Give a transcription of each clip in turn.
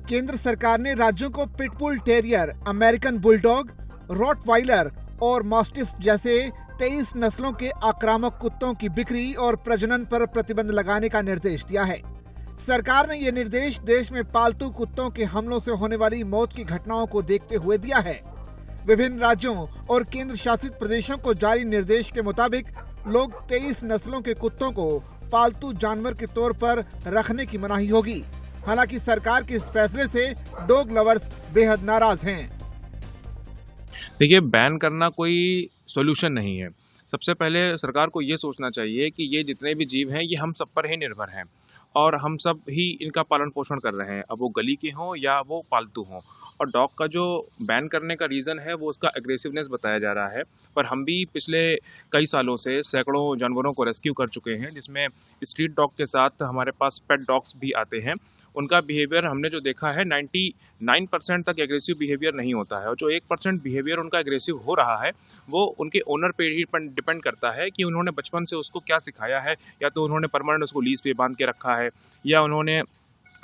केंद्र सरकार ने राज्यों को pitbull terrier, American bulldog, Rottweiler और मास्टिफ जैसे 23 नस्लों के आक्रामक कुत्तों की बिक्री और प्रजनन पर प्रतिबंध लगाने का निर्देश दिया है। सरकार ने यह निर्देश देश में पालतू कुत्तों के हमलों से होने वाली मौत की घटनाओं को देखते हुए दिया है। विभिन्न राज्यों और केंद्र शासित प्रदेशों को जारी निर्देश के मुताबिक लोग 23 नस्लों के कुत्तों को पालतू जानवर के तौर पर रखने की मनाही होगी। हालांकि सरकार के इस फैसले से डॉग लवर्स बेहद नाराज हैं। देखिए, बैन करना कोई सॉल्यूशन नहीं है। सबसे पहले सरकार को ये सोचना चाहिए कि ये जितने भी जीव हैं ये हम सब पर ही निर्भर हैं और हम सब ही इनका पालन पोषण कर रहे हैं, अब वो गली के हों या वो पालतू हों। और डॉग का जो बैन करने का रीज़न है वो उसका एग्रेसिवनेस बताया जा रहा है, पर हम भी पिछले कई सालों से सैकड़ों जानवरों को रेस्क्यू कर चुके हैं, जिसमें स्ट्रीट डॉग के साथ हमारे पास पेट डॉग्स भी आते हैं। उनका बिहेवियर हमने जो देखा है 99% तक एग्रेसिव बिहेवियर नहीं होता है, और जो 1% बिहेवियर उनका एग्रेसिव हो रहा है वो उनके ओनर पे ही डिपेंड करता है कि उन्होंने बचपन से उसको क्या सिखाया है, या तो उन्होंने परमानेंट उसको लीज पे बांध के रखा है या उन्होंने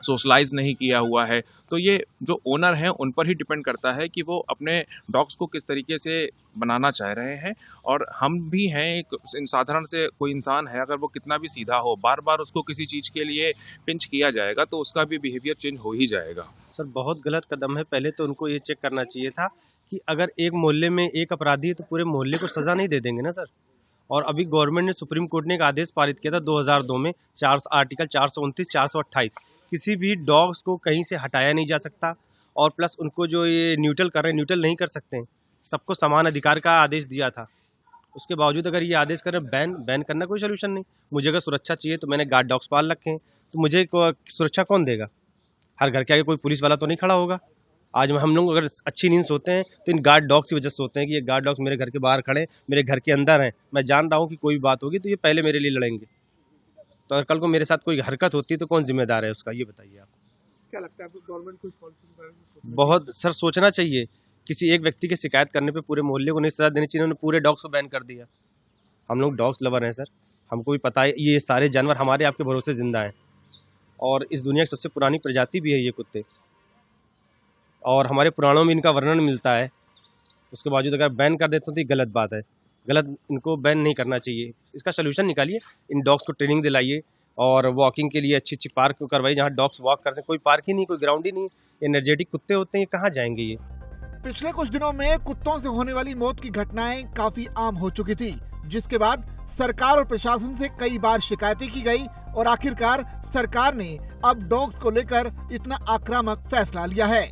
सोशलाइज नहीं किया हुआ है। तो ये जो ओनर हैं उन पर ही डिपेंड करता है कि वो अपने डॉग्स को किस तरीके से बनाना चाह रहे हैं। और हम भी हैं, एक साधारण से कोई इंसान है, अगर वो कितना भी सीधा हो, बार बार उसको किसी चीज़ के लिए पिंच किया जाएगा तो उसका भी बिहेवियर चेंज हो ही जाएगा। सर, बहुत गलत कदम है। पहले तो उनको ये चेक करना चाहिए था कि अगर एक मोहल्ले में एक अपराधी है तो पूरे मोहल्ले को सज़ा नहीं दे देंगे ना सर। और अभी गवर्नमेंट ने, सुप्रीम कोर्ट ने एक आदेश पारित किया था 2002 में, आर्टिकल 429, 428, किसी भी डॉग्स को कहीं से हटाया नहीं जा सकता। और प्लस उनको जो ये न्यूट्रल कर रहे हैं, न्यूट्रल नहीं कर सकते हैं, सबको समान अधिकार का आदेश दिया था। उसके बावजूद अगर ये आदेश करें बैन करना कोई सोल्यूशन नहीं। मुझे अगर सुरक्षा चाहिए तो मैंने गार्ड डॉग्स पाल रखे हैं, तो मुझे सुरक्षा कौन देगा? हर घर के आगे कोई पुलिस वाला तो नहीं खड़ा होगा। आज हम लोग अगर अच्छी नींद सोते हैं तो इन गार्ड डॉग्स की वजह से सोते हैं कि ये गार्ड डॉग्स मेरे घर के बाहर खड़े, मेरे घर के अंदर हैं। मैं जान रहा हूँ कि कोई बात होगी तो ये पहले मेरे लिए लड़ेंगे। तो अगर कल को मेरे साथ कोई हरकत होती है तो कौन जिम्मेदार है उसका, ये बताइए आप। क्या लगता है आपको, गवर्नमेंट कुछ पॉलिसी बहुत सर सोचना चाहिए। किसी एक व्यक्ति की शिकायत करने पे पूरे मोहल्ले को नहीं सजा देनी चाहिए। उन्होंने पूरे डॉग्स को बैन कर दिया। हम लोग डॉग्स लवर हैं सर, हमको भी पता है ये सारे जानवर हमारे आपके भरोसे जिंदा हैं, और इस दुनिया की सबसे पुरानी प्रजाति भी है ये कुत्ते, और हमारे पुराणों में इनका वर्णन मिलता है। उसके बावजूद अगर बैन कर देते तो ये गलत बात है। गलत, इनको बैन नहीं करना चाहिए। इसका सोल्यूशन निकालिए, इन डॉग्स को ट्रेनिंग दिलाइए और वॉकिंग के लिए अच्छी अच्छी पार्क करवाइए जहाँ डॉग्स वॉक कर सकें। कोई पार्क ही नहीं, कोई ग्राउंड ही नहीं, एनर्जेटिक कुत्ते होते हैं, ये कहाँ जाएंगे ये। पिछले कुछ दिनों में कुत्तों से होने वाली मौत की घटनाएं काफी आम हो चुकी थी, जिसके बाद सरकार और प्रशासन से कई बार शिकायतें की गई और आखिरकार सरकार ने अब डॉग्स को लेकर इतना आक्रामक फैसला लिया है।